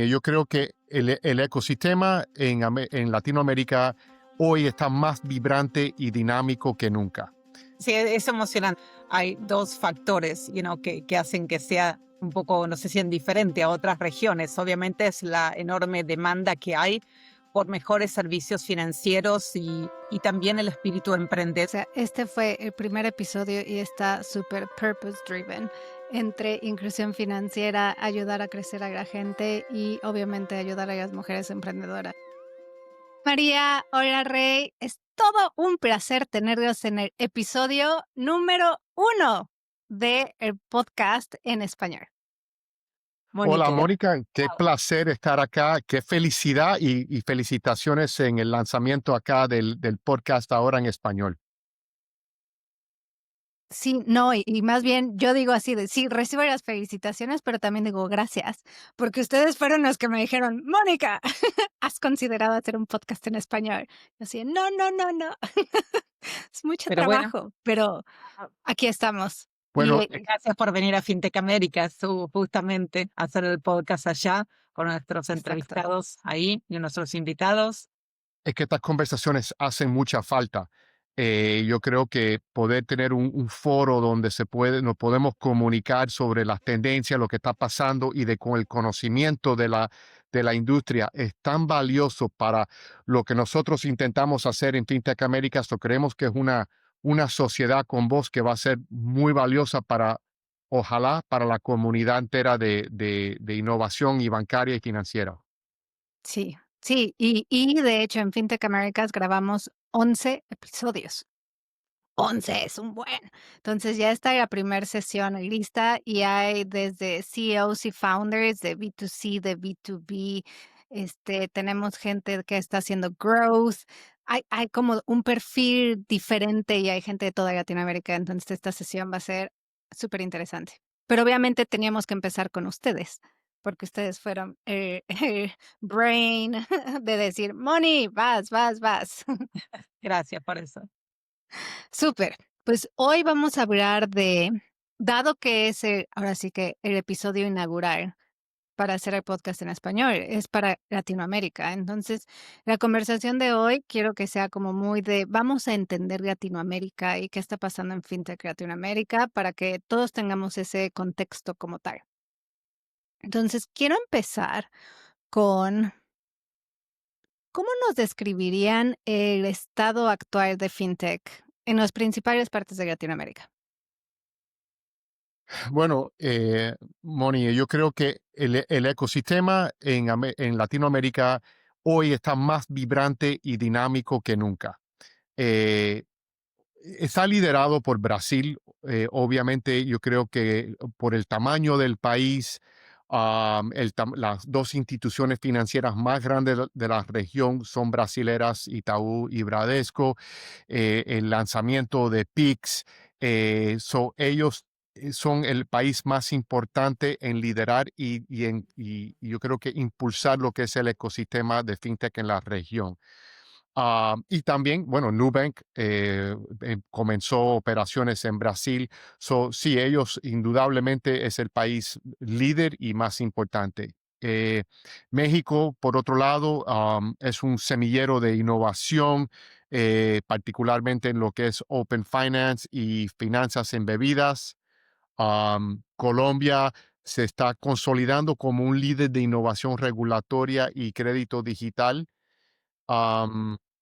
Yo creo que el ecosistema en Latinoamérica hoy está más vibrante y dinámico que nunca. Sí, es emocionante. Hay dos factores, que hacen que sea un poco, no sé si diferente a otras regiones. Obviamente es la enorme demanda que hay por mejores servicios financieros y también el espíritu emprendedor. O sea, este fue el primer episodio y está súper purpose driven entre inclusión financiera, ayudar a crecer a la gente y obviamente ayudar a las mujeres emprendedoras. María, hola Rey, es todo un placer tenerlos en el episodio número 1 del podcast en español. Hola, Mónica, qué placer estar acá, qué felicidad y felicitaciones en el lanzamiento acá del podcast ahora en español. Sí, no, y más bien yo digo así de, sí, recibo las felicitaciones, pero también digo gracias, porque ustedes fueron los que me dijeron, Mónica, ¿has considerado hacer un podcast en español? Yo así, no, no, no, no, es mucho Pero bueno, trabajo, pero aquí estamos. Bueno, y gracias por venir a FinTech Américas, justamente a hacer el podcast allá con nuestros Exacto. entrevistados ahí y nuestros invitados. es que estas conversaciones hacen mucha falta. Yo creo que poder tener un foro donde nos podemos comunicar sobre las tendencias, lo que está pasando con el conocimiento de la industria es tan valioso para lo que nosotros intentamos hacer en FinTech Américas. Creemos que es una sociedad con voz que va a ser muy valiosa ojalá, para la comunidad entera de innovación y bancaria y financiera. Sí, sí, y de hecho en FinTech Americas grabamos 11 episodios. 11 es un buen. Entonces ya está la primera sesión lista y hay desde CEOs y founders de B2C, de B2B, tenemos gente que está haciendo growth. Hay como un perfil diferente y hay gente de toda Latinoamérica, entonces esta sesión va a ser súper interesante. Pero obviamente teníamos que empezar con ustedes, porque ustedes fueron el brain de decir, Moni, vas, vas, vas. Gracias por eso. Súper. Pues hoy vamos a hablar dado que es ahora sí que el episodio inaugural para hacer el podcast en español, es para Latinoamérica. Entonces, la conversación de hoy quiero que sea como muy vamos a entender Latinoamérica y qué está pasando en FinTech Latinoamérica para que todos tengamos ese contexto como tal. Entonces, quiero empezar con, ¿cómo nos describirían el estado actual de FinTech en las principales partes de Latinoamérica? Bueno, Moni, yo creo que el ecosistema en Latinoamérica hoy está más vibrante y dinámico que nunca. Eh, Está liderado por Brasil. Obviamente, yo creo que por el tamaño del país, las dos instituciones financieras más grandes de la región son brasileras, Itaú y Bradesco. El lanzamiento de Pix, ellos son el país más importante en liderar y yo creo que impulsar lo que es el ecosistema de fintech en la región. Y también, bueno, Nubank comenzó operaciones en Brasil. Sí, ellos indudablemente es el país líder y más importante. México, por otro lado, es un semillero de innovación, particularmente en lo que es Open Finance y finanzas en bebidas. Colombia se está consolidando como un líder de innovación regulatoria y crédito digital.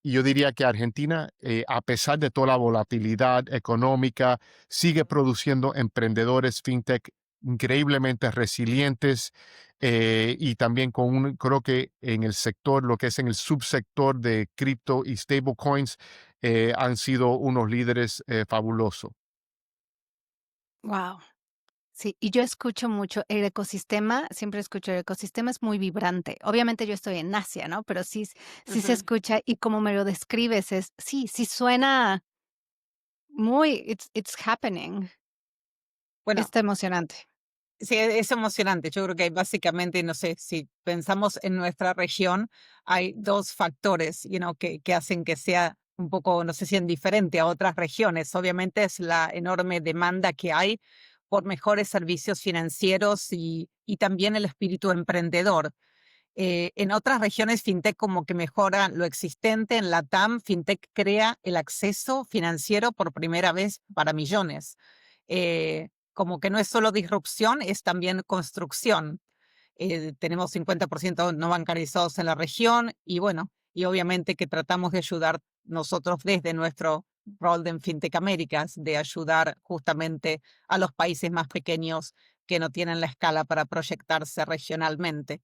Y yo diría que Argentina, a pesar de toda la volatilidad económica, sigue produciendo emprendedores fintech increíblemente resilientes, y también creo que en el sector, lo que es en el subsector de cripto y stablecoins, han sido unos líderes fabulosos. Wow. Sí, y yo escucho mucho el ecosistema, siempre escucho el ecosistema es muy vibrante. Obviamente yo estoy en Asia, ¿no? Pero sí, sí se Ujú. escucha y como me lo describes sí, sí suena muy, it's happening. Bueno, Está emocionante. sí, es emocionante. Yo creo que hay básicamente, no sé, si pensamos en nuestra región, hay dos factores, que hacen que sea un poco, no sé si diferente a otras regiones. Obviamente es la enorme demanda que hay por mejores servicios financieros y también el espíritu emprendedor. En otras regiones, fintech como que mejora lo existente. En LATAM, fintech crea el acceso financiero por primera vez para millones. Como que no es solo disrupción, es también construcción. Tenemos 50% no bancarizados en la región y bueno, y obviamente que tratamos de ayudar nosotros desde nuestro rol de en FinTech Américas, de ayudar justamente a los países más pequeños que no tienen la escala para proyectarse regionalmente.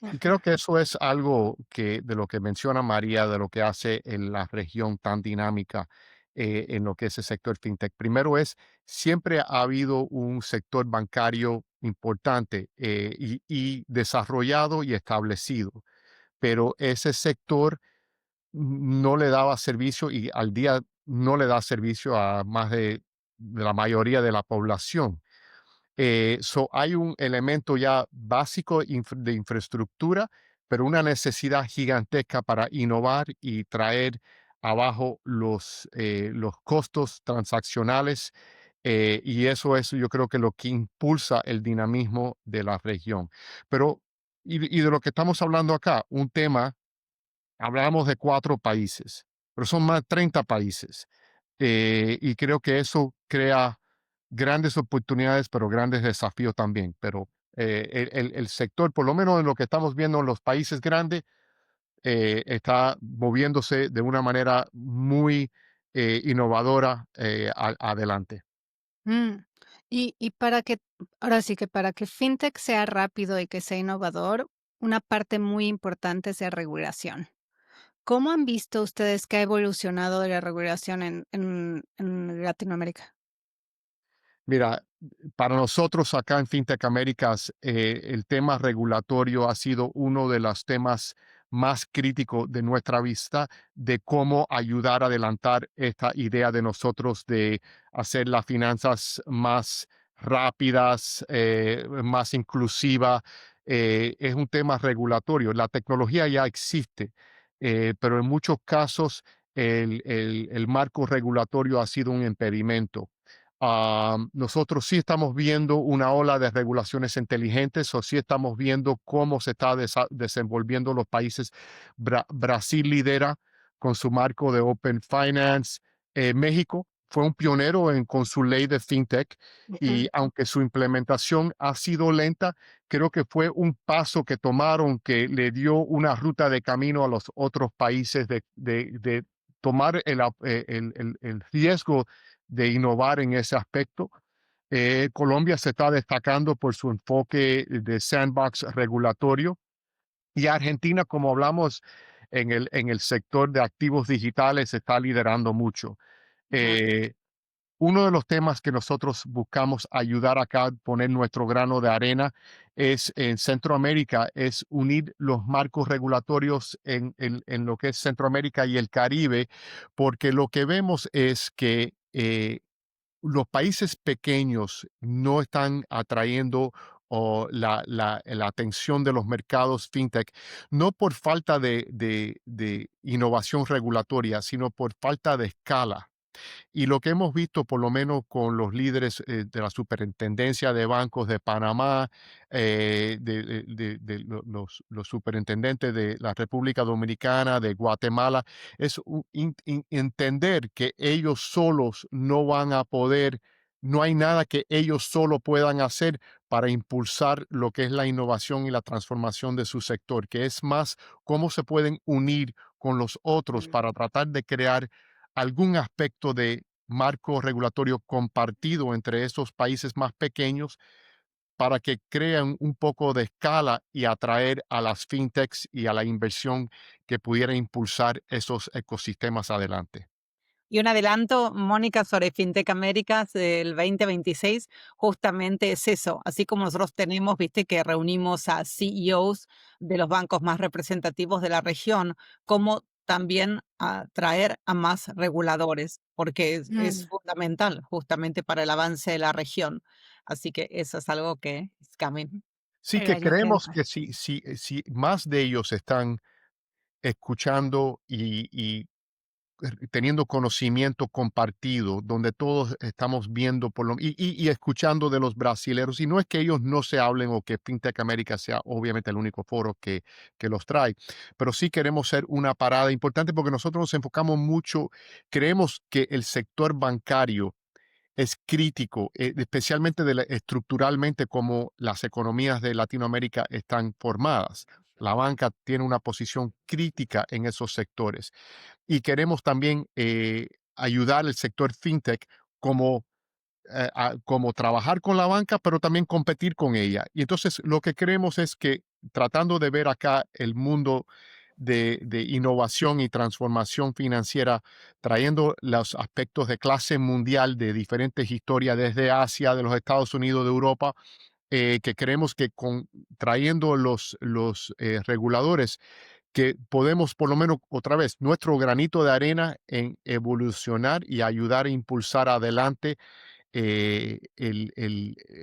Y Ujú. creo que eso es algo que de lo que menciona María, de lo que hace en la región tan dinámica en lo que es el sector fintech. Primero es, siempre ha habido un sector bancario importante y desarrollado y establecido, pero ese sector no le daba servicio y al día no le da servicio a más de la mayoría de la población. Hay un elemento ya básico de infraestructura, pero una necesidad gigantesca para innovar y traer abajo los costos transaccionales. Y eso es, yo creo que lo que impulsa el dinamismo de la región. Pero, y de lo que estamos hablando acá, un tema, hablamos de 4 países, pero son más de 30 países. Y creo que eso crea grandes oportunidades, pero grandes desafíos también. Pero el sector, por lo menos en lo que estamos viendo en los países grandes, está moviéndose de una manera muy innovadora adelante. Mm. Y para que, ahora sí que para que fintech sea rápido y que sea innovador, una parte muy importante es la regulación. ¿Cómo han visto ustedes que ha evolucionado la regulación en Latinoamérica? Mira, para nosotros acá en FinTech Américas, el tema regulatorio ha sido uno de los temas más críticos de nuestra vista de cómo ayudar a adelantar esta idea de nosotros de hacer las finanzas más rápidas, más inclusivas. Es un tema regulatorio. La tecnología ya existe, pero en muchos casos el marco regulatorio ha sido un impedimento. Nosotros sí estamos viendo una ola de regulaciones inteligentes o sí estamos viendo cómo se está desenvolviendo los países. Brasil lidera con su marco de Open Finance. México fue un pionero con su ley de FinTech Ujú. y aunque su implementación ha sido lenta, creo que fue un paso que tomaron que le dio una ruta de camino a los otros países de tomar el riesgo de innovar en ese aspecto. Colombia se está destacando por su enfoque de sandbox regulatorio y Argentina, como hablamos en el sector de activos digitales, está liderando mucho. Ajá. Eh, Uno de los temas que nosotros buscamos ayudar acá, poner nuestro grano de arena, es en Centroamérica, es unir los marcos regulatorios en lo que es Centroamérica y el Caribe, porque lo que vemos es que los países pequeños no están atrayendo la atención de los mercados fintech, no por falta de innovación regulatoria, sino por falta de escala. Y lo que hemos visto, por lo menos con los líderes de la Superintendencia de Bancos de Panamá, los superintendentes de la República Dominicana, de Guatemala, es entender que ellos solos no van a poder, no hay nada que ellos solo puedan hacer para impulsar lo que es la innovación y la transformación de su sector, que es más cómo se pueden unir con los otros Mm. para tratar de crear algún aspecto de marco regulatorio compartido entre esos países más pequeños para que crean un poco de escala y atraer a las fintechs y a la inversión que pudiera impulsar esos ecosistemas adelante. Y un adelanto, Mónica, sobre FinTech Américas del 2026, justamente es eso. Así como nosotros tenemos, viste, que reunimos a CEOs de los bancos más representativos de la región, como también atraer a más reguladores, porque es Mm. fundamental justamente para el avance de la región. Así que eso es algo que es coming. Sí El que gallo que creemos entra. que si más de ellos están escuchando y teniendo conocimiento compartido, donde todos estamos viendo y escuchando de los brasileros. Y no es que ellos no se hablen o que FinTech América sea obviamente el único foro que los trae, pero sí queremos ser una parada importante porque nosotros nos enfocamos mucho, creemos que el sector bancario es crítico, especialmente estructuralmente como las economías de Latinoamérica están formadas. La banca tiene una posición crítica en esos sectores y queremos también ayudar al sector fintech como, como trabajar con la banca, pero también competir con ella. Y entonces lo que creemos es que tratando de ver acá el mundo de innovación y transformación financiera, trayendo los aspectos de clase mundial de diferentes historias desde Asia, de los Estados Unidos, de Europa, que creemos que trayendo los reguladores que podemos, por lo menos otra vez, nuestro granito de arena en evolucionar y ayudar a impulsar adelante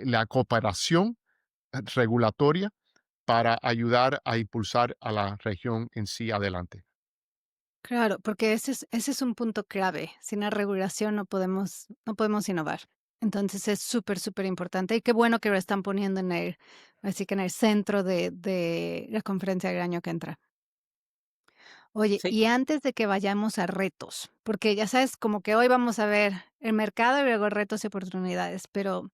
la cooperación regulatoria para ayudar a impulsar a la región en sí adelante. Claro, porque ese es un punto clave. Sin la regulación no podemos innovar. Entonces es súper, súper importante y qué bueno que lo están poniendo así que en el centro de la conferencia del año que entra. Oye, Sí. y antes de que vayamos a retos, porque ya sabes, como que hoy vamos a ver el mercado y luego retos y oportunidades, pero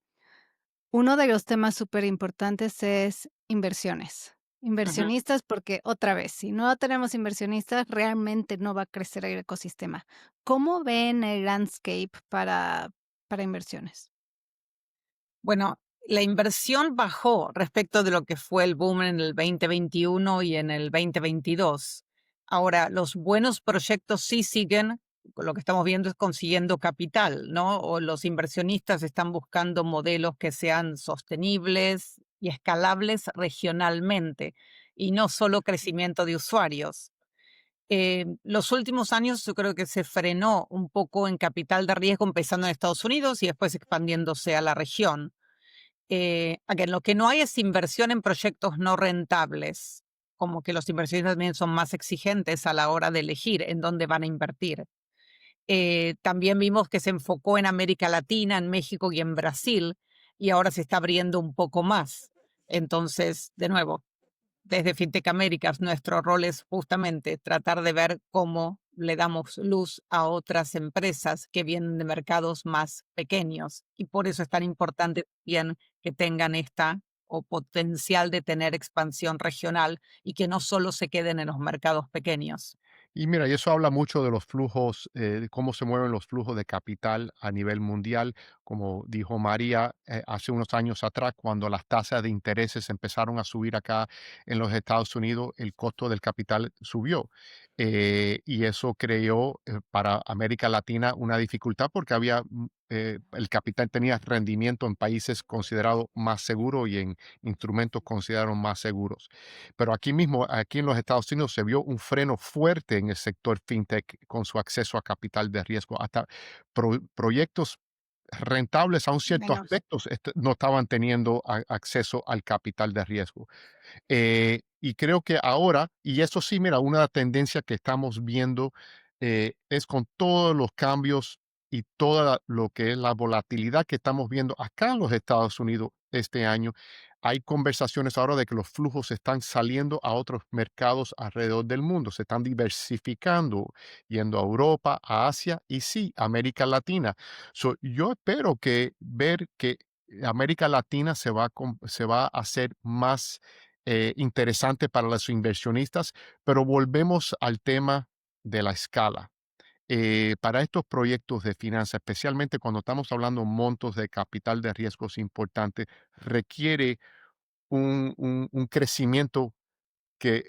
uno de los temas súper importantes es inversiones. Ujú. Inversionistas, porque otra vez, si no tenemos inversionistas, realmente no va a crecer el ecosistema. ¿Cómo ven el landscape para inversiones? Bueno, la inversión bajó respecto de lo que fue el boom en el 2021 y en el 2022. Ahora, los buenos proyectos sí siguen, lo que estamos viendo es consiguiendo capital, ¿no? O los inversionistas están buscando modelos que sean sostenibles y escalables regionalmente y no solo crecimiento de usuarios. Los últimos años yo creo que se frenó un poco en capital de riesgo, empezando en Estados Unidos y después expandiéndose a la región. Again, lo que no hay es inversión en proyectos no rentables, como que los inversionistas también son más exigentes a la hora de elegir en dónde van a invertir. También vimos que se enfocó en América Latina, en México y en Brasil, y ahora se está abriendo un poco más. Entonces, de nuevo, desde FinTech Américas, nuestro rol es justamente tratar de ver cómo le damos luz a otras empresas que vienen de mercados más pequeños. Y por eso es tan importante también que tengan esta o potencial de tener expansión regional y que no solo se queden en los mercados pequeños. Y mira, y eso habla mucho de los flujos, de cómo se mueven los flujos de capital a nivel mundial. Como dijo María, hace unos años atrás, cuando las tasas de intereses empezaron a subir acá en los Estados Unidos, el costo del capital subió. Y eso creó para América Latina una dificultad porque el capital tenía rendimiento en países considerados más seguros y en instrumentos considerados más seguros. Pero aquí mismo, aquí en los Estados Unidos, se vio un freno fuerte en el sector fintech con su acceso a capital de riesgo. Hasta proyectos rentables a un cierto Menos. aspecto no estaban teniendo acceso al capital de riesgo. Y creo que ahora, y eso sí, mira, una tendencia que estamos viendo es con todos los cambios y toda lo que es la volatilidad que estamos viendo acá en los Estados Unidos este año. Hay conversaciones ahora de que los flujos están saliendo a otros mercados alrededor del mundo, se están diversificando, yendo a Europa, a Asia y sí, América Latina. Yo espero que ver que América Latina se va a hacer más interesante para los inversionistas, pero volvemos al tema de la escala. Para estos proyectos de finanzas, especialmente cuando estamos hablando montos de capital de riesgos importantes, requiere un crecimiento que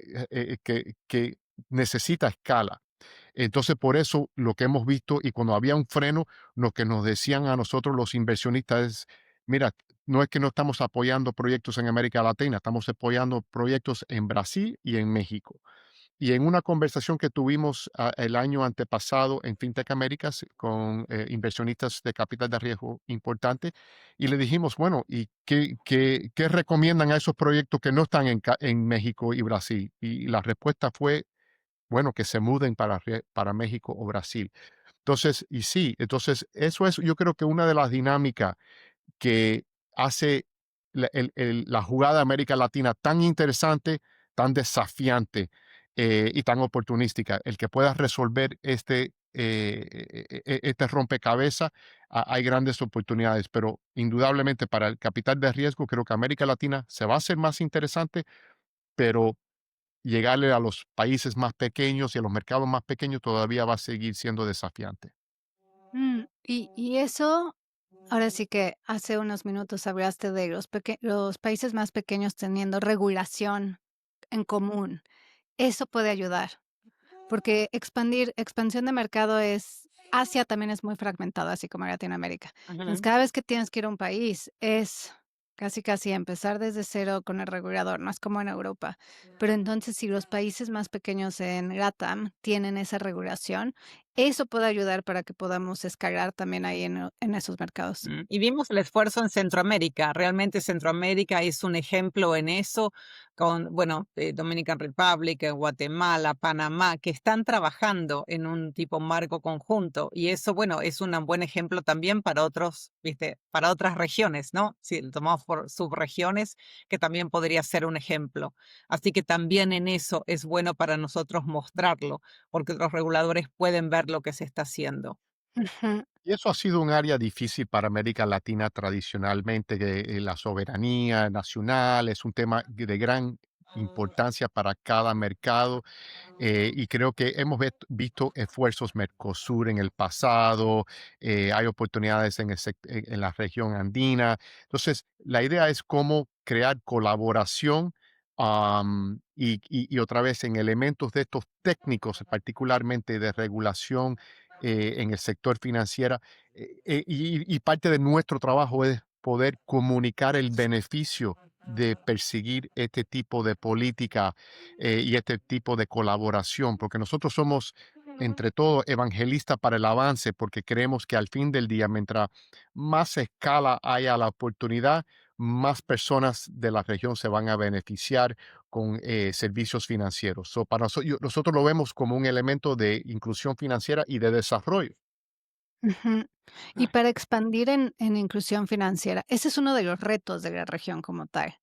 necesita escala. Entonces, por eso lo que hemos visto y cuando había un freno, lo que nos decían a nosotros los inversionistas es, mira, no es que no estamos apoyando proyectos en América Latina, estamos apoyando proyectos en Brasil y en México. Y en una conversación que tuvimos el año antepasado en FinTech Américas con inversionistas de capital de riesgo importante, y le dijimos, bueno, ¿y qué recomiendan a esos proyectos que no están en México y Brasil? Y la respuesta fue bueno, que se muden para México o Brasil. Entonces, y sí, entonces eso es, yo creo que una de las dinámicas que hace la jugada de América Latina tan interesante, tan desafiante y tan oportunística. El que pueda resolver este rompecabezas, hay grandes oportunidades, pero indudablemente para el capital de riesgo, creo que América Latina se va a hacer más interesante, pero llegarle a los países más pequeños y a los mercados más pequeños todavía va a seguir siendo desafiante. Y eso, ahora sí que hace unos minutos hablaste de los países más pequeños teniendo regulación en común. Eso puede ayudar, porque expansión de mercado es Asia también es muy fragmentado, así como Latinoamérica. Entonces, Ujú. cada vez que tienes que ir a un país, es casi, casi empezar desde cero con el regulador, no es como en Europa. Pero entonces, si los países más pequeños en LATAM tienen esa regulación, eso puede ayudar para que podamos escalar también ahí en esos mercados. Y vimos el esfuerzo en Centroamérica. Realmente Centroamérica es un ejemplo en eso, con, bueno, Dominican Republic, Guatemala, Panamá, que están trabajando en un tipo marco conjunto. Y eso, bueno, es un buen ejemplo también para otros, ¿viste? Para otras regiones, ¿no? Si lo tomamos por subregiones, que también podría ser un ejemplo. Así que también en eso es bueno para nosotros mostrarlo, porque los reguladores pueden ver lo que se está haciendo. Ujú, Y eso ha sido un área difícil para América Latina tradicionalmente, que la soberanía nacional es un tema de gran importancia para cada mercado. Y creo que hemos visto esfuerzos Mercosur en el pasado, hay oportunidades en la región andina. Entonces, la idea es cómo crear colaboración y otra vez en elementos de estos técnicos, particularmente de regulación en el sector financiero. Y parte de nuestro trabajo es poder comunicar el beneficio de perseguir este tipo de política y este tipo de colaboración, porque nosotros somos, entre todos, evangelistas para el avance, porque creemos que al fin del día, mientras más escala haya la oportunidad, más personas de la región se van a beneficiar con servicios financieros. So, para nosotros lo vemos como un elemento de inclusión financiera y de desarrollo. ujú. Y para expandir en inclusión financiera, ese es uno de los retos de la región como tal.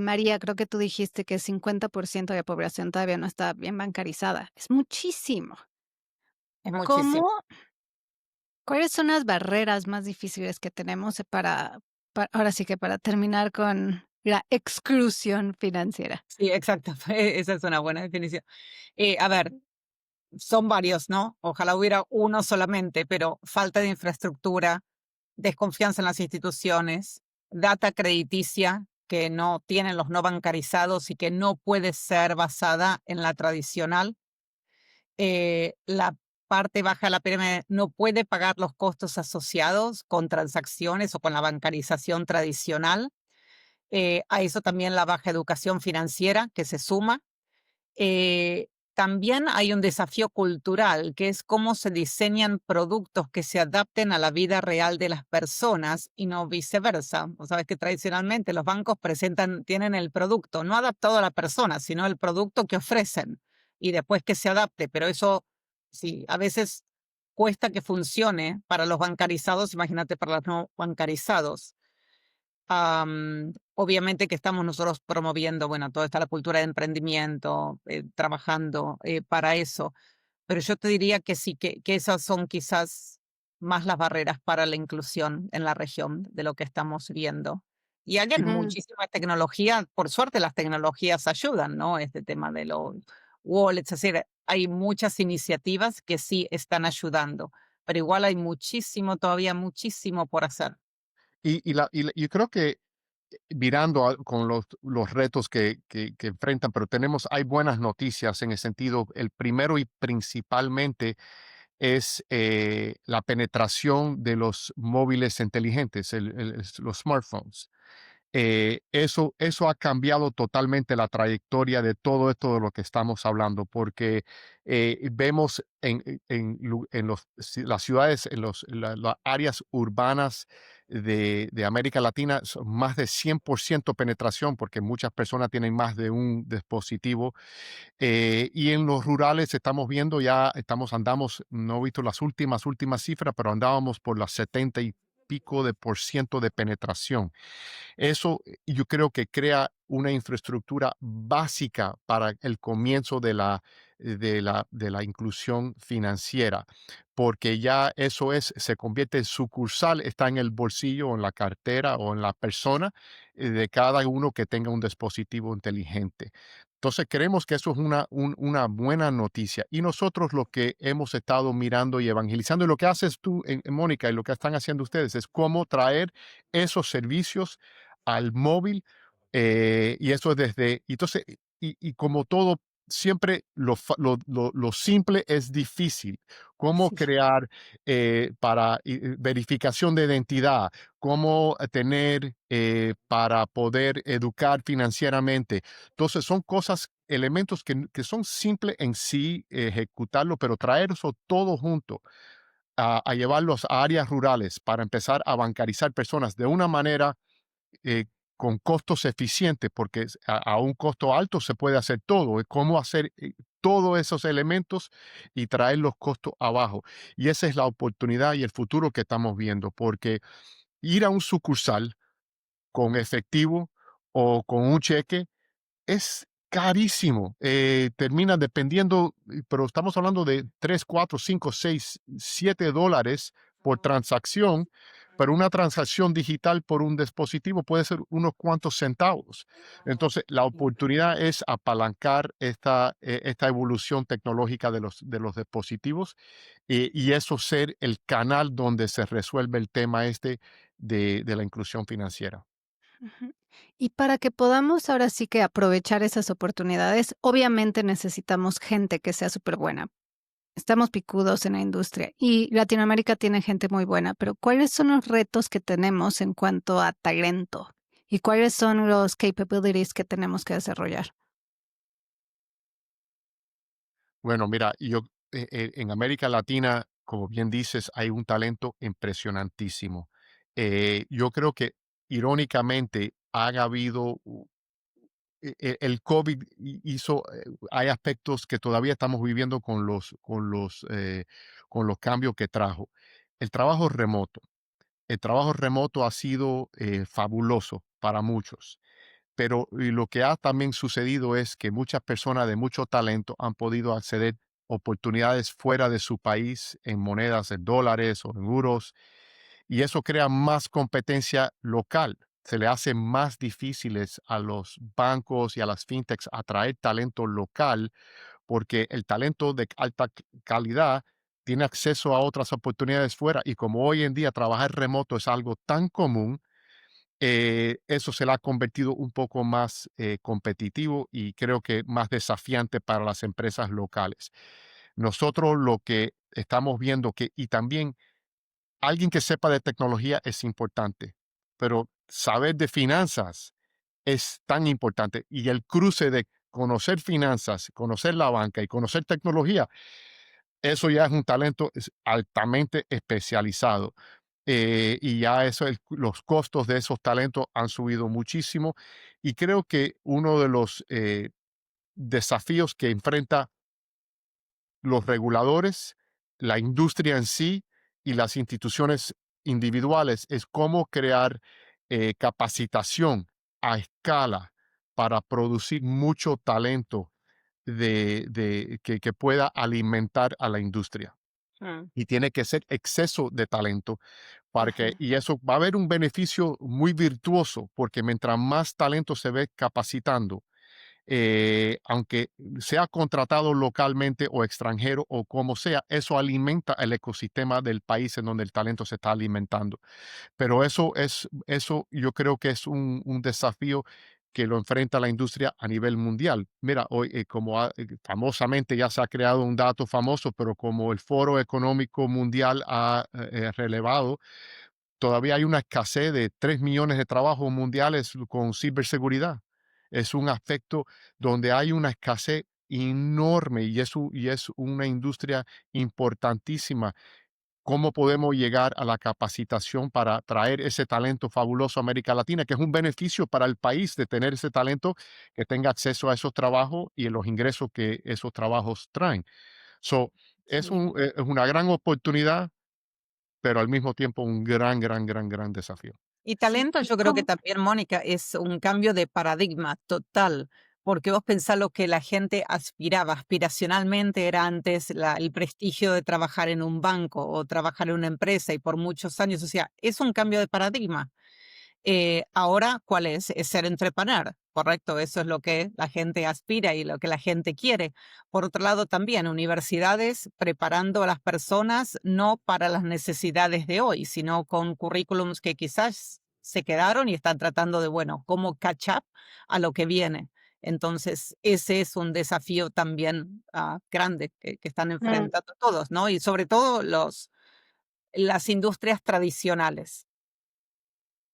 María, creo que tú dijiste que 50% de la población todavía no está bien bancarizada. Es muchísimo. Es muchísimo. ¿Cómo cuáles son las barreras más difíciles que tenemos ahora sí que para terminar con la exclusión financiera? Sí, exacto. Esa es una buena definición. A ver, son varios, ¿no? Ojalá hubiera uno solamente, pero falta de infraestructura, desconfianza en las instituciones, data crediticia que no tienen los no bancarizados y que no puede ser basada en la tradicional. La parte baja de la pirámide no puede pagar los costos asociados con transacciones o con la bancarización tradicional. A eso también la baja educación financiera que se suma. También hay un desafío cultural, que es cómo se diseñan productos que se adapten a la vida real de las personas y no viceversa. O sabes que tradicionalmente los bancos tienen el producto no adaptado a la persona, sino el producto que ofrecen y después que se adapte. Pero eso, sí, a veces cuesta que funcione para los bancarizados, imagínate para los no bancarizados. Obviamente que estamos nosotros promoviendo, bueno, toda esta la cultura de emprendimiento, trabajando para eso, pero yo te diría que sí, que esas son quizás más las barreras para la inclusión en la región de lo que estamos viendo. Y hay Ujú, muchísima tecnología, por suerte las tecnologías ayudan, ¿no? Este tema de los wallets, es decir, hay muchas iniciativas que sí están ayudando, pero igual hay muchísimo, todavía muchísimo por hacer. Yo creo que mirando con los retos que enfrentan, pero hay buenas noticias en el sentido, el primero y principalmente es la penetración de los móviles inteligentes, los smartphones. Eso ha cambiado totalmente la trayectoria de todo esto de lo que estamos hablando, porque vemos en las ciudades, en las áreas urbanas de América Latina, son más de 100% penetración, porque muchas personas tienen más de un dispositivo. Y en los rurales estamos viendo ya, andamos, no he visto las últimas cifras, pero andábamos por las 70 y pico de por ciento de penetración. Eso yo creo que crea una infraestructura básica para el comienzo de la inclusión financiera, porque ya eso se convierte en sucursal, está en el bolsillo o en la cartera o en la persona de cada uno que tenga un dispositivo inteligente. Entonces, creemos que eso es una buena noticia. Y nosotros lo que hemos estado mirando y evangelizando, y lo que haces tú, Mónica, y lo que están haciendo ustedes, es cómo traer esos servicios al móvil, y eso es entonces, y como todo, siempre lo simple es difícil. Cómo Sí, crear para verificación de identidad, cómo tener para poder educar financieramente. Entonces, son cosas, elementos que son simples en sí ejecutarlo, pero traer eso todo junto a llevarlos a áreas rurales para empezar a bancarizar personas de una manera eh, con costos eficientes, porque a un costo alto se puede hacer todo. Es cómo hacer todos esos elementos y traer los costos abajo. Y esa es la oportunidad y el futuro que estamos viendo, porque ir a un sucursal con efectivo o con un cheque es carísimo. Termina dependiendo, pero estamos hablando de 3, 4, 5, 6, $7 por transacción, pero una transacción digital por un dispositivo puede ser unos cuantos centavos. Entonces, la oportunidad es apalancar esta evolución tecnológica de los dispositivos, y eso ser el canal donde se resuelve el tema de la inclusión financiera. ujú. Y para que podamos ahora sí que aprovechar esas oportunidades, obviamente necesitamos gente que sea superbuena. Estamos picudos en la industria y Latinoamérica tiene gente muy buena, pero ¿cuáles son los retos que tenemos en cuanto a talento? ¿Y cuáles son los capabilities que tenemos que desarrollar? Bueno, mira, en América Latina, como bien dices, hay un talento impresionantísimo. Yo creo que irónicamente ha habido el COVID hay aspectos que todavía estamos viviendo con los cambios que trajo. El trabajo remoto. El trabajo remoto ha sido fabuloso para muchos, pero y lo que ha también sucedido es que muchas personas de mucho talento han podido acceder oportunidades fuera de su país en monedas en dólares o en euros, y eso crea más competencia local. Se le hace más difíciles a los bancos y a las fintechs atraer talento local, porque el talento de alta calidad tiene acceso a otras oportunidades fuera, y como hoy en día trabajar remoto es algo tan común, eso se le ha convertido un poco más competitivo y creo que más desafiante para las empresas locales. Nosotros lo que estamos viendo y también alguien que sepa de tecnología es importante, pero saber de finanzas es tan importante, y el cruce de conocer finanzas, conocer la banca y conocer tecnología, eso ya es un talento altamente especializado. Y ya los costos de esos talentos han subido muchísimo, y creo que uno de los desafíos que enfrenta los reguladores, la industria en sí y las instituciones individuales es cómo crear capacitación a escala para producir mucho talento que pueda alimentar a la industria. Mm, Y tiene que ser exceso de talento Ujú. y eso va a haber un beneficio muy virtuoso, porque mientras más talento se ve capacitando, aunque sea contratado localmente o extranjero o como sea, eso alimenta el ecosistema del país en donde el talento se está alimentando. Pero eso yo creo que es un desafío que lo enfrenta la industria a nivel mundial. Mira, hoy, famosamente ya se ha creado un dato famoso, pero como el Foro Económico Mundial ha relevado, todavía hay una escasez de 3 millones de trabajos mundiales con ciberseguridad. Es un aspecto donde hay una escasez enorme, y es una industria importantísima cómo podemos llegar a la capacitación para traer ese talento fabuloso a América Latina, que es un beneficio para el país de tener ese talento, que tenga acceso a esos trabajos y los ingresos que esos trabajos traen. So, Sí. es una gran oportunidad, pero al mismo tiempo un gran, gran, gran, gran desafío. Y Sí, talento, ¿y yo creo que cómo? también, Mónica, es un cambio de paradigma total, porque vos pensás lo que la gente aspiraba, aspiracionalmente era antes el prestigio de trabajar en un banco o trabajar en una empresa y por muchos años, o sea, es un cambio de paradigma. Ahora, ¿cuál es? Es ser entrepreneur, ¿correcto? Eso es lo que la gente aspira y lo que la gente quiere. Por otro lado, también universidades preparando a las personas no para las necesidades de hoy, sino con currículums que quizás se quedaron y están tratando de, bueno, cómo catch up a lo que viene. Entonces, ese es un desafío también grande que están Mm, enfrentando todos, ¿no? Y sobre todo las industrias tradicionales.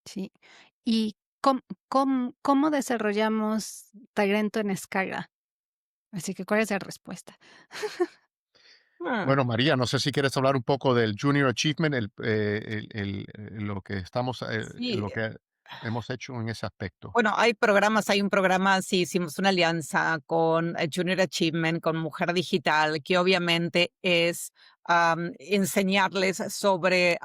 sí. ¿Y cómo desarrollamos talento en escala? Así que, ¿cuál es la respuesta? Mm, Bueno, María, no sé si quieres hablar un poco del Junior Achievement, lo que sí. lo que hemos hecho en ese aspecto. Bueno, hay un programa, sí, hicimos una alianza con Junior Achievement, con Mujer Digital, que obviamente es enseñarles sobre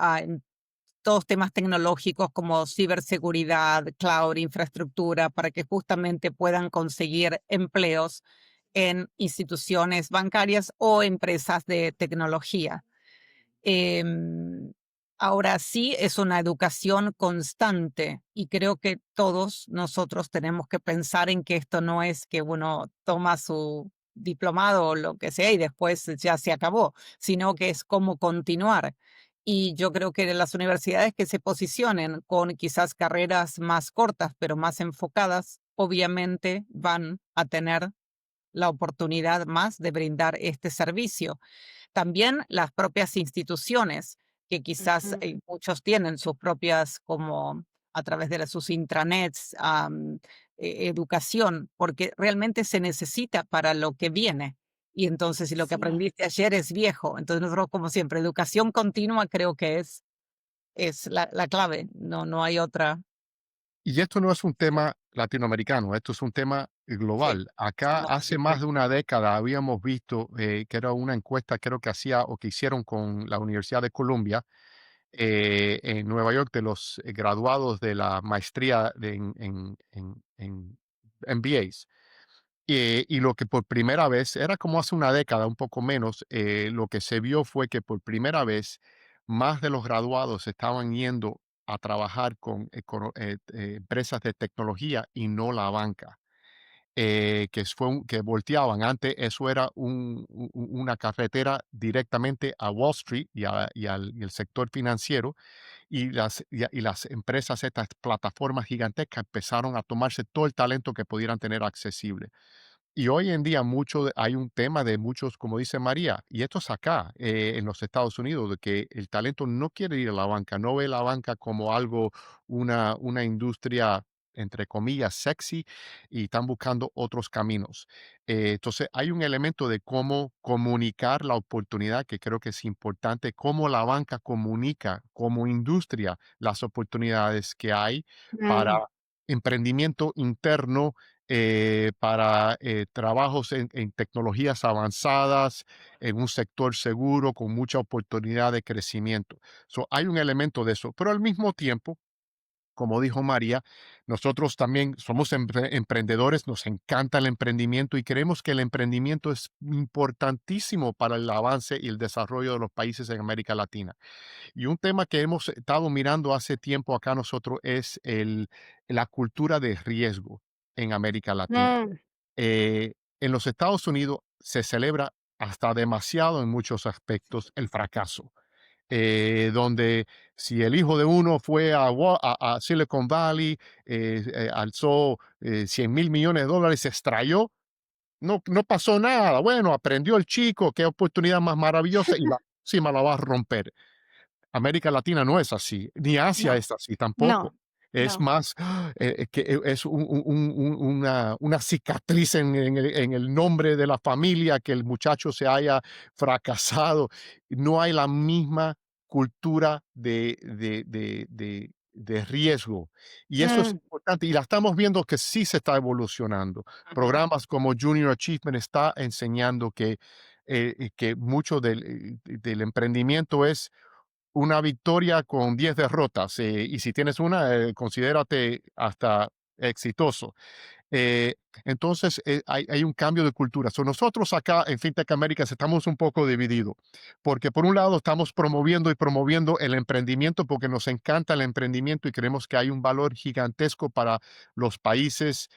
todos temas tecnológicos como ciberseguridad, cloud, infraestructura, para que justamente puedan conseguir empleos en instituciones bancarias o empresas de tecnología. Em, Ahora sí es una educación constante y creo que todos nosotros tenemos que pensar en que esto no es que uno toma su diplomado o lo que sea y después ya se acabó, sino que es cómo continuar. Y yo creo que las universidades que se posicionen con quizás carreras más cortas, pero más enfocadas, obviamente van a tener la oportunidad más de brindar este servicio. También las propias instituciones, que quizás Ujú. muchos tienen sus propias, como a través de sus intranets, educación, porque realmente se necesita para lo que viene. Y entonces, si lo que Sí. aprendiste ayer es viejo, entonces nosotros, como siempre, educación continua creo que es la clave, no hay otra. Y esto no es un tema latinoamericano, esto es un tema Sí, global. Acá somos hace más de una década habíamos visto que era una encuesta, creo que hacía o que hicieron con la Universidad de Columbia en Nueva York, de los graduados de la maestría en MBAs. Y lo que por primera vez, era como hace una década, un poco menos, lo que se vio fue que por primera vez más de los graduados estaban yendo a trabajar con empresas de tecnología y no la banca, que volteaban. Antes eso era una carretera directamente a Wall Street y el sector financiero, y las empresas, estas plataformas gigantescas, empezaron a tomarse todo el talento que pudieran tener accesible. Y hoy en día hay un tema de muchos, como dice María, y esto es acá, en los Estados Unidos, de que el talento no quiere ir a la banca, no ve la banca como algo, una industria, entre comillas, sexy, y están buscando otros caminos. Entonces, hay un elemento de cómo comunicar la oportunidad que creo que es importante, cómo la banca comunica como industria las oportunidades que hay para Mm, emprendimiento interno, para trabajos en tecnologías avanzadas, en un sector seguro, con mucha oportunidad de crecimiento. So, hay un elemento de eso, pero al mismo tiempo, como dijo María, nosotros también somos emprendedores, nos encanta el emprendimiento y creemos que el emprendimiento es importantísimo para el avance y el desarrollo de los países en América Latina. Y un tema que hemos estado mirando hace tiempo acá nosotros es la cultura de riesgo en América Latina. mm, En los Estados Unidos se celebra hasta demasiado en muchos aspectos el fracaso, donde si el hijo de uno fue a Silicon Valley, alzó 100.000 millones de dólares, se extrayó, no pasó nada. Bueno, aprendió el chico, qué oportunidad más maravillosa, y la próxima la va a romper. América Latina no es así, ni Asia no, es así tampoco. no, Es no. más, es una cicatriz en el nombre de la familia, que el muchacho se haya fracasado. No hay la misma cultura de riesgo. Y eso es Mm, importante, y la estamos viendo que sí se está evolucionando. Ujú. Programas como Junior Achievement está enseñando que mucho del emprendimiento es una victoria con 10 derrotas, y si tienes una, considérate hasta exitoso. Eh, entonces, hay un cambio de cultura. So, nosotros acá en FinTech Américas estamos un poco divididos, porque por un lado estamos promoviendo y promoviendo el emprendimiento porque nos encanta el emprendimiento y creemos que hay un valor gigantesco para los países,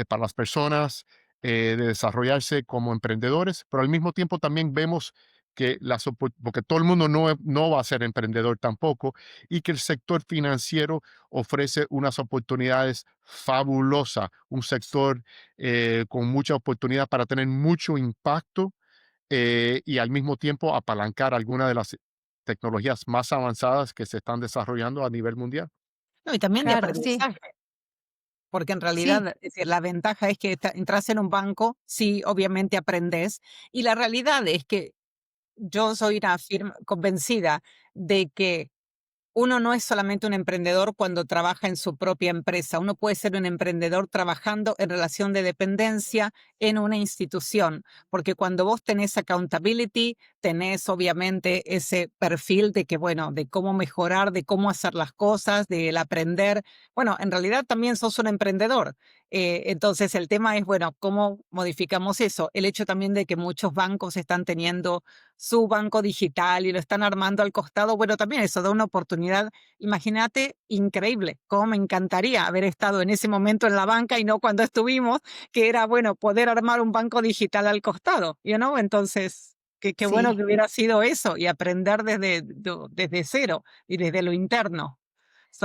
para las personas, de desarrollarse como emprendedores, pero al mismo tiempo también vemos que porque todo el mundo no va a ser emprendedor tampoco, y que el sector financiero ofrece unas oportunidades fabulosas, un sector con mucha oportunidad para tener mucho impacto, y al mismo tiempo apalancar algunas de las tecnologías más avanzadas que se están desarrollando a nivel mundial. No, y también de claro, sí, aprendizaje, porque en sí, realidad, es decir, la ventaja es que entras en un banco, sí, obviamente aprendes, y la realidad es que yo soy una convencida de que uno no es solamente un emprendedor cuando trabaja en su propia empresa, uno puede ser un emprendedor trabajando en relación de dependencia en una institución, porque cuando vos tenés accountability, tenés obviamente ese perfil de que, bueno, de cómo mejorar, de cómo hacer las cosas, del aprender. Bueno, en realidad también sos un emprendedor. Entonces el tema es, bueno, ¿cómo modificamos eso? El hecho también de que muchos bancos están teniendo su banco digital y lo están armando al costado, bueno, también eso da una oportunidad, imagínate, increíble, cómo me encantaría haber estado en ese momento en la banca y no cuando estuvimos, que era, bueno, poder armar un banco digital al costado, Entonces, qué bueno sí, que hubiera sido eso y aprender desde cero y desde lo interno.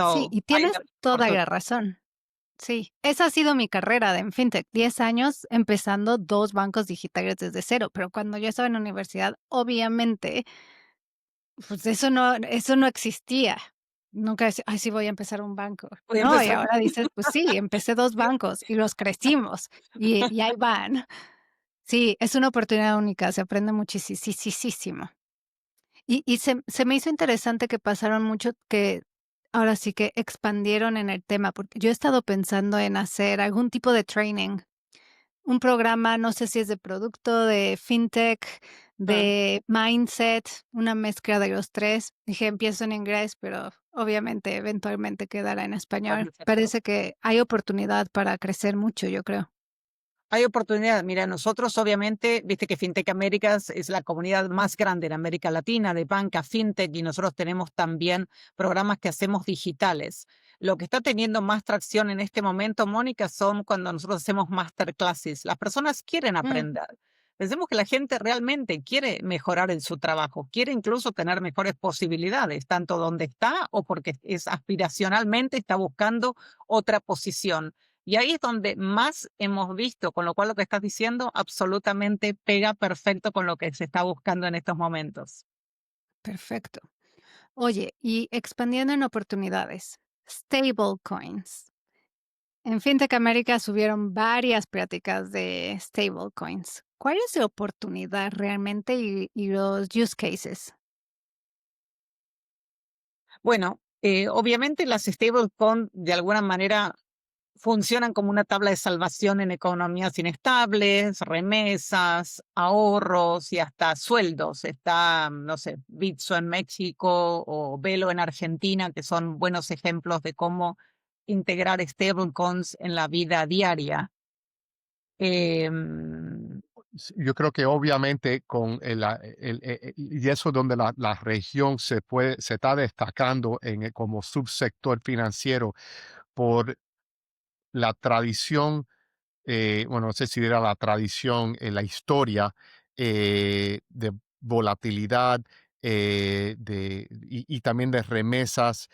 sí, So, y hay tienes una toda oportunidad. la razón. Sí, esa ha sido mi carrera en fintech, 10 años empezando 2 bancos digitales desde cero, pero cuando yo estaba en la universidad, obviamente, pues eso no existía. Nunca decía: "Ay, sí, voy a empezar un banco". Voy a No, y empezar. ahora dices: "Pues sí, empecé 2 bancos y los crecimos y ahí van". Sí, es una oportunidad única, se aprende muchisisisísimo. Y se me hizo interesante que pasaron mucho que ahora sí que expandieron en el tema, porque yo he estado pensando en hacer algún tipo de training, un programa, no sé si es de producto, de fintech, Mm, de mindset, una mezcla de los 3. Dije, empiezo en inglés, pero obviamente eventualmente quedará en español. Parece que hay oportunidad para crecer mucho, yo creo. Hay oportunidad. Mira, nosotros obviamente, viste que FinTech Américas es la comunidad más grande en América Latina de banca FinTech y nosotros tenemos también programas que hacemos digitales. Lo que está teniendo más tracción en este momento, Mónica, son cuando nosotros hacemos masterclasses. Las personas quieren Mm, aprender. Pensemos que la gente realmente quiere mejorar en su trabajo, quiere incluso tener mejores posibilidades, tanto donde está o porque es aspiracionalmente está buscando otra posición. Y ahí es donde más hemos visto, con lo cual lo que estás diciendo absolutamente pega perfecto con lo que se está buscando en estos momentos. perfecto. Oye, y expandiendo en oportunidades, stablecoins. En Fintech América subieron varias pláticas de stablecoins. ¿Cuál es la oportunidad realmente y los use cases? Bueno, obviamente las stablecoin de alguna manera funcionan como una tabla de salvación en economías inestables, remesas, ahorros y hasta sueldos. Está, no sé, Bitso en México o Velo en Argentina, que son buenos ejemplos de cómo integrar stablecoins en la vida diaria. Em, Yo creo que obviamente con y eso es donde la región se está destacando como subsector financiero por la tradición, bueno, no sé si era la tradición, la historia, de volatilidad, y también de remesas.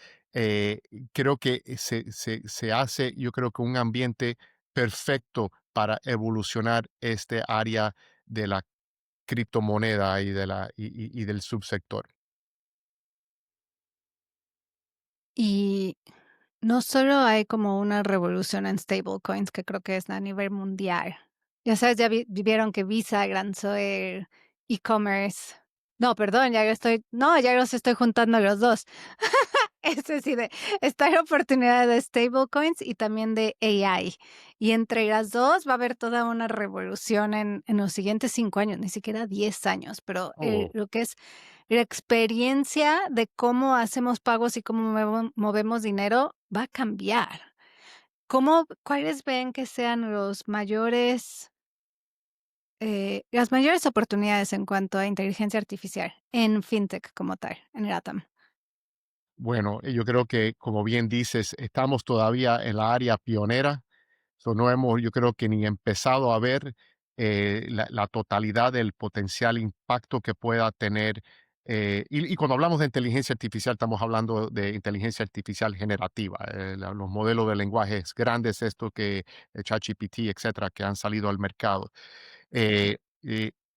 Creo que se hace, yo creo que un ambiente perfecto para evolucionar este área de la criptomoneda y del subsector. Y no solo hay como una revolución en stablecoins, que creo que es a nivel mundial. Ya sabes, ya vieron que Visa lanzó el e-commerce No, perdón, ya los estoy juntando los 2. Es decir, está la oportunidad de stablecoins y también de AI. Y entre las 2 va a haber toda una revolución en los siguientes 5 años, ni siquiera 10 años, pero, Oh, lo que es la experiencia de cómo hacemos pagos y cómo movemos dinero va a cambiar. ¿Cuáles ven que sean las mayores oportunidades en cuanto a inteligencia artificial en fintech como tal, en LATAM? bueno, yo creo que, como bien dices, estamos todavía en la área pionera. So, no hemos, yo creo que ni empezado a ver la totalidad del potencial impacto que pueda tener. Y cuando hablamos de inteligencia artificial, estamos hablando de inteligencia artificial generativa, los modelos de lenguajes grandes, esto que ChatGPT, etcétera, que han salido al mercado.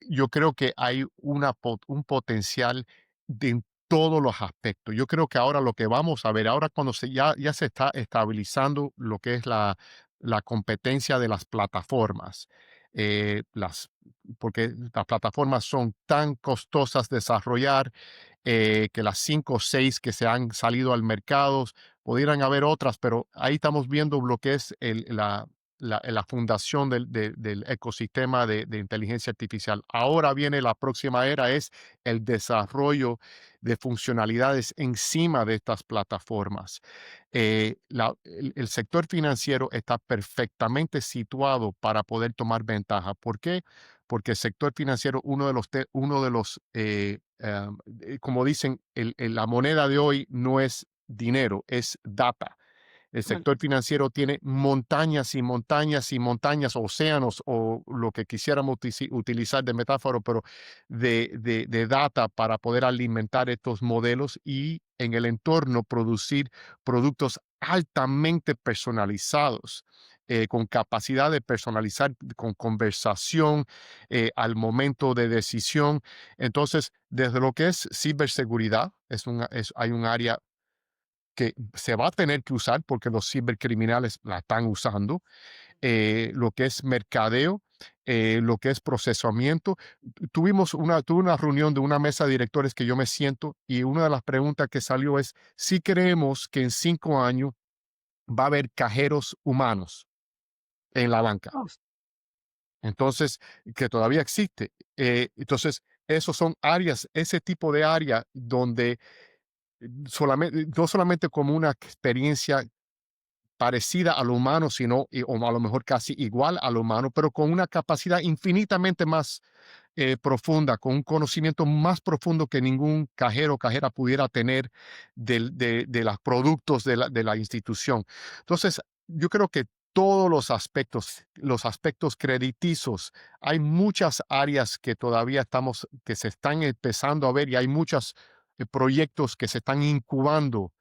Yo creo que hay un potencial en todos los aspectos. Yo creo que ahora lo que vamos a ver, ahora cuando ya se está estabilizando lo que es la competencia de las plataformas, porque las plataformas son tan costosas de desarrollar, que las 5 o 6 que se han salido al mercado, pudieran haber otras, pero ahí estamos viendo lo que es la fundación del ecosistema de inteligencia artificial. Ahora viene la próxima era, es el desarrollo de funcionalidades encima de estas plataformas. El sector financiero está perfectamente situado para poder tomar ventaja. ¿Por qué? Porque el sector financiero, como dicen, la moneda de hoy no es dinero, es data. El Mm, sector financiero tiene montañas y montañas y montañas, océanos o lo que quisiéramos utilizar de metáfora, pero de data para poder alimentar estos modelos y en el entorno producir productos altamente personalizados, con capacidad de personalizar, con conversación al momento de decisión. Entonces, desde lo que es ciberseguridad, hay un área que se va a tener que usar porque los cibercriminales la están usando, lo que es mercadeo, lo que es procesamiento. Tuve una reunión de una mesa de directores que yo me siento y una de las preguntas que salió es si creemos que en 5 años va a haber cajeros humanos en la banca. oh, Entonces, que todavía existe. Entonces, esos son áreas, ese tipo de área donde no solamente como una experiencia parecida a lo humano, sino, o a lo mejor casi igual a lo humano, pero con una capacidad infinitamente más profunda, con un conocimiento más profundo que ningún cajero o cajera pudiera tener de los productos de la institución. Entonces, yo creo que todos los aspectos creditizos, hay muchas áreas que todavía que se están empezando a ver y hay muchos proyectos que se están incubando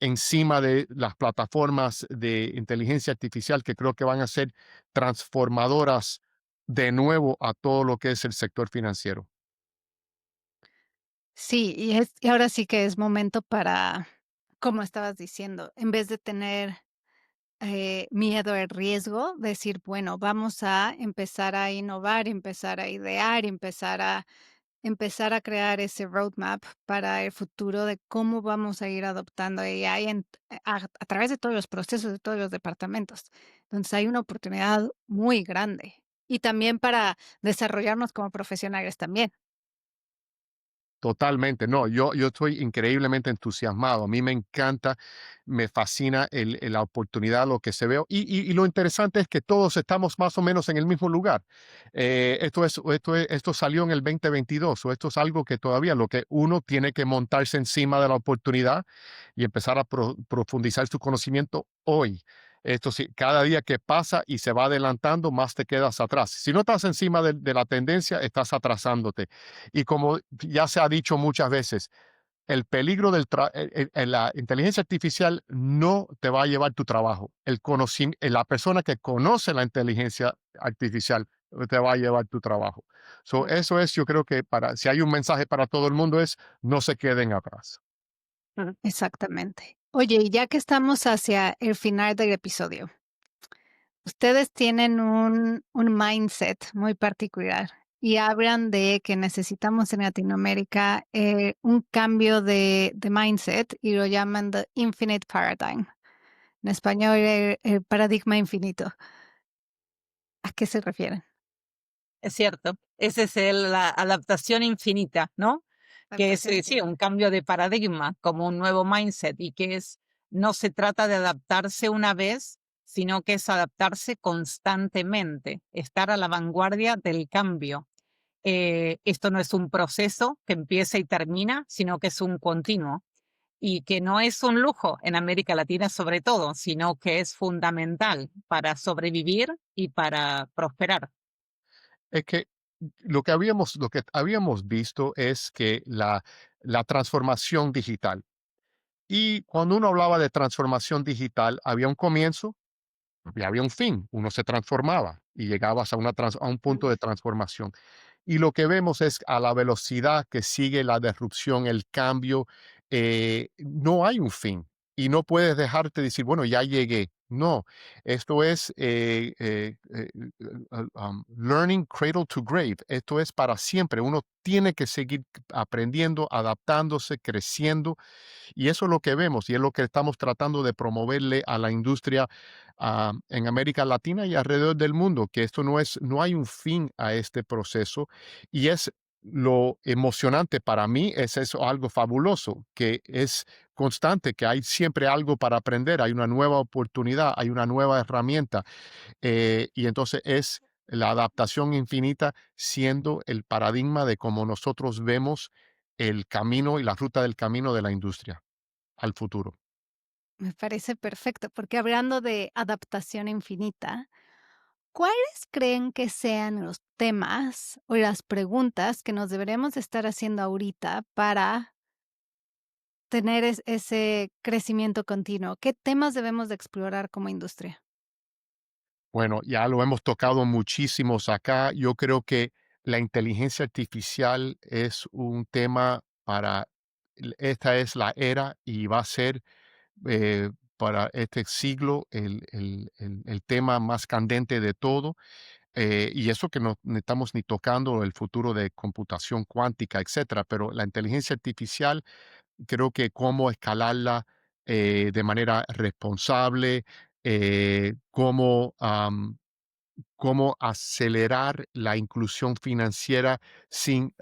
encima de las plataformas de inteligencia artificial que creo que van a ser transformadoras de nuevo a todo lo que es el sector financiero. Sí, y ahora sí que es momento para, como estabas diciendo, en vez de tener, miedo al riesgo, decir: "Bueno, vamos a empezar a innovar, empezar a idear, empezar a crear ese roadmap para el futuro de cómo vamos a ir adoptando AI a través de todos los procesos, de todos los departamentos". Entonces, hay una oportunidad muy grande, y también para desarrollarnos como profesionales también. Totalmente, no, yo estoy increíblemente entusiasmado. A mí me encanta, me fascina la oportunidad, lo que se ve. Y lo interesante es que todos estamos más o menos en el mismo lugar. Esto salió en el 2022, o esto es algo que todavía lo que uno tiene que montarse encima de la oportunidad y empezar a profundizar su conocimiento hoy. Esto sí, cada día que pasa y se va adelantando, más te quedas atrás. Si no estás encima de la tendencia, estás atrasándote. Y como ya se ha dicho muchas veces, el peligro la inteligencia artificial no te va a llevar tu trabajo. La persona que conoce la inteligencia artificial te va a llevar tu trabajo. So, mm, eso es, yo creo que si hay un mensaje para todo el mundo es no se queden atrás. mm. Exactamente. Oye, y ya que estamos hacia el final del episodio, ustedes tienen un mindset muy particular y hablan de que necesitamos en Latinoamérica un cambio de mindset y lo llaman the infinite paradigm. En español, el paradigma infinito. ¿A qué se refieren? Es cierto, ese es la adaptación infinita, ¿no? Que es, Adaptación sí, infinita. un cambio de paradigma, como un nuevo mindset, y que es, no se trata de adaptarse una vez, sino que es adaptarse constantemente, estar a la vanguardia del cambio. Esto no es un proceso que empieza y termina, sino que es un continuo y que no es un lujo en América Latina sobre todo, sino que es fundamental para sobrevivir y para prosperar. Es que lo que habíamos visto es que la transformación digital, y cuando uno hablaba de transformación digital, había un comienzo y había un fin. Uno se transformaba y llegabas a un punto de transformación. Y lo que vemos es a la velocidad que sigue la disrupción, el cambio, no hay un fin. Y no puedes dejarte decir, bueno, ya llegué. No, esto es learning cradle to grave. Esto es para siempre. Uno tiene que seguir aprendiendo, adaptándose, creciendo, y eso es lo que vemos y es lo que estamos tratando de promoverle a la industria en América Latina y alrededor del mundo, que esto no hay un fin a este proceso, y es lo emocionante para mí, es eso algo fabuloso, que es constante, que hay siempre algo para aprender, hay una nueva oportunidad, hay una nueva herramienta, y entonces es la adaptación infinita siendo el paradigma de cómo nosotros vemos el camino y la ruta del camino de la industria al futuro. Me parece perfecto, porque hablando de adaptación infinita, ¿cuáles creen que sean los temas o las preguntas que nos deberemos estar haciendo ahorita para tener ese crecimiento continuo? ¿Qué temas debemos de explorar como industria? Bueno, ya lo hemos tocado muchísimos acá. Yo creo que la inteligencia artificial es un tema para, esta es la era y va a ser para este siglo el tema más candente de todo. Y eso que no estamos ni tocando el futuro de computación cuántica, etcétera, pero la inteligencia artificial, creo que cómo escalarla de manera responsable, cómo acelerar la inclusión financiera sin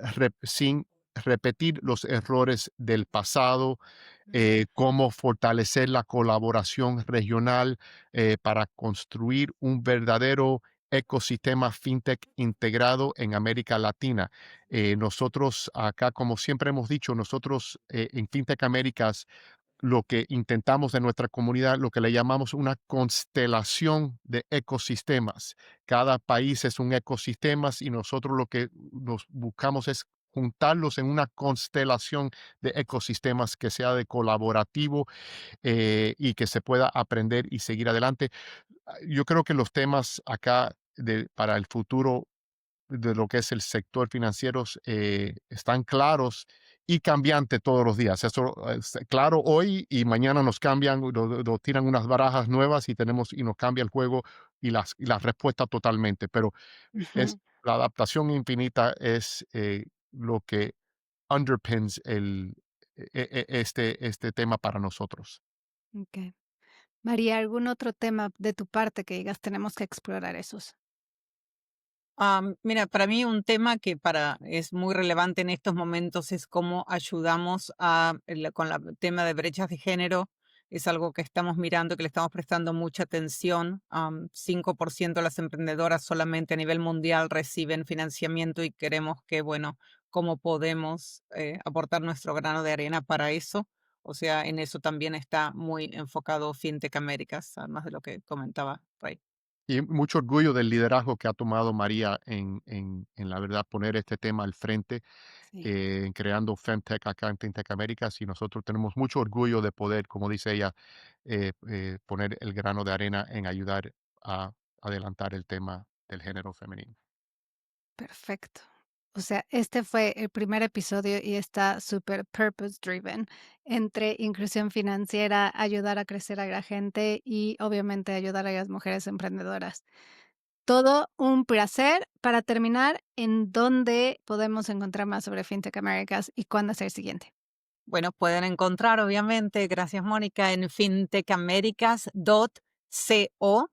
repetir los errores del pasado, cómo fortalecer la colaboración regional para construir un verdadero ecosistema fintech integrado en América Latina. Nosotros acá, como siempre hemos dicho, nosotros en Fintech Américas lo que intentamos en nuestra comunidad, lo que le llamamos una constelación de ecosistemas. Cada país es un ecosistema y nosotros lo que nos buscamos es juntarlos en una constelación de ecosistemas que sea de colaborativo, y que se pueda aprender y seguir adelante. Yo creo que los temas acá para el futuro de lo que es el sector financiero están claros y cambiante todos los días. Eso es claro hoy y mañana nos cambian, nos tiran unas barajas nuevas y nos cambia el juego y la respuesta totalmente. Pero Ujú, es la adaptación infinita es lo que underpins este tema para nosotros. okey. María, ¿algún otro tema de tu parte que digas tenemos que explorar esos? Mira, para mí un tema que es muy relevante en estos momentos es cómo ayudamos con el tema de brechas de género. Es algo que estamos mirando, que le estamos prestando mucha atención. 5% de las emprendedoras solamente a nivel mundial reciben financiamiento y queremos que, bueno, cómo podemos aportar nuestro grano de arena para eso. O sea, en eso también está muy enfocado FinTech Américas, además de lo que comentaba Ray. Y mucho orgullo del liderazgo que ha tomado María en la verdad poner este tema al frente, Sí. en creando Femtech acá en FinTech Américas, y nosotros tenemos mucho orgullo de poder, como dice ella, poner el grano de arena en ayudar a adelantar el tema del género femenino. Perfecto. O sea, este fue el primer episodio y está súper purpose driven entre inclusión financiera, ayudar a crecer a la gente y obviamente ayudar a las mujeres emprendedoras. todo un placer. Para terminar, ¿en dónde podemos encontrar más sobre FinTech Americas y cuándo es el siguiente? Bueno, pueden encontrar, obviamente, gracias Mónica, en fintechamericas.co.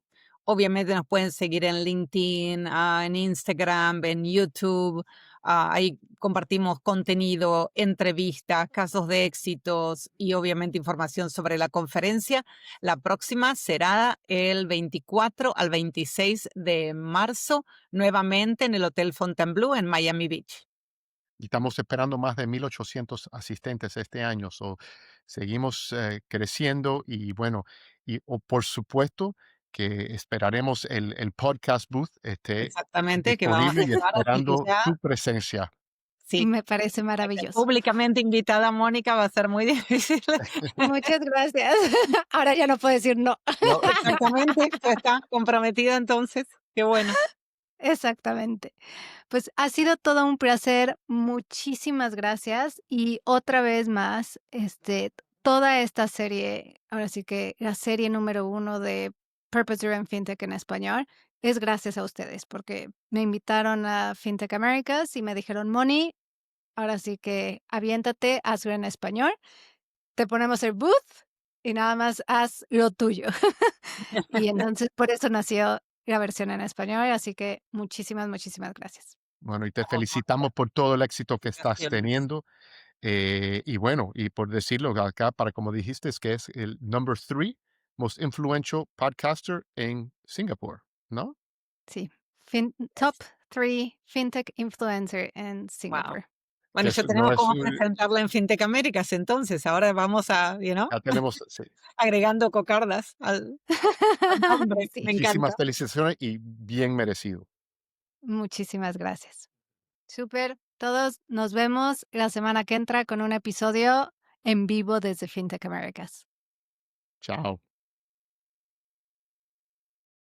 Obviamente nos pueden seguir en LinkedIn, en Instagram, en YouTube. Ahí compartimos contenido, entrevistas, casos de éxitos y obviamente información sobre la conferencia. La próxima será el 24 al 26 de marzo, nuevamente en el Hotel Fontainebleau en Miami Beach. Y estamos esperando más de 1,800 asistentes este año. So, seguimos creciendo y bueno, por supuesto que esperaremos el podcast booth esté Exactamente, que vamos a disponible y estar, así que esperando ya, tu presencia. sí. Me parece maravilloso. Públicamente invitada, Mónica, va a ser muy difícil. Muchas gracias. Ahora ya no puedo decir no. No, Exactamente, ya está comprometida entonces. Qué bueno. Exactamente. Pues ha sido todo un placer. Muchísimas gracias. Y otra vez más, toda esta serie, ahora sí que la serie número 1 de Purpose Driven FinTech en español, es gracias a ustedes, porque me invitaron a FinTech Americas y me dijeron: "Moni, ahora sí que aviéntate, hazlo en español, te ponemos el booth y nada más haz lo tuyo". Y entonces por eso nació la versión en español, así que muchísimas, muchísimas gracias. bueno, y te felicitamos por todo el éxito que estás Felicitaciones. teniendo. Y bueno, y por decirlo acá, para como dijiste, es que es el number 3 most influential podcaster en Singapur, ¿no? Sí, top 3 fintech influencer en Wow. Singapur. Bueno, Que ya eso no tenemos es, cómo presentarla en Fintech Américas, entonces ahora vamos a, ya tenemos, sí, agregando cocardas al nombre. Sí, Me muchísimas encanta. felicitaciones y bien merecido. muchísimas gracias. Súper, todos nos vemos la semana que entra con un episodio en vivo desde Fintech Americas. Chao.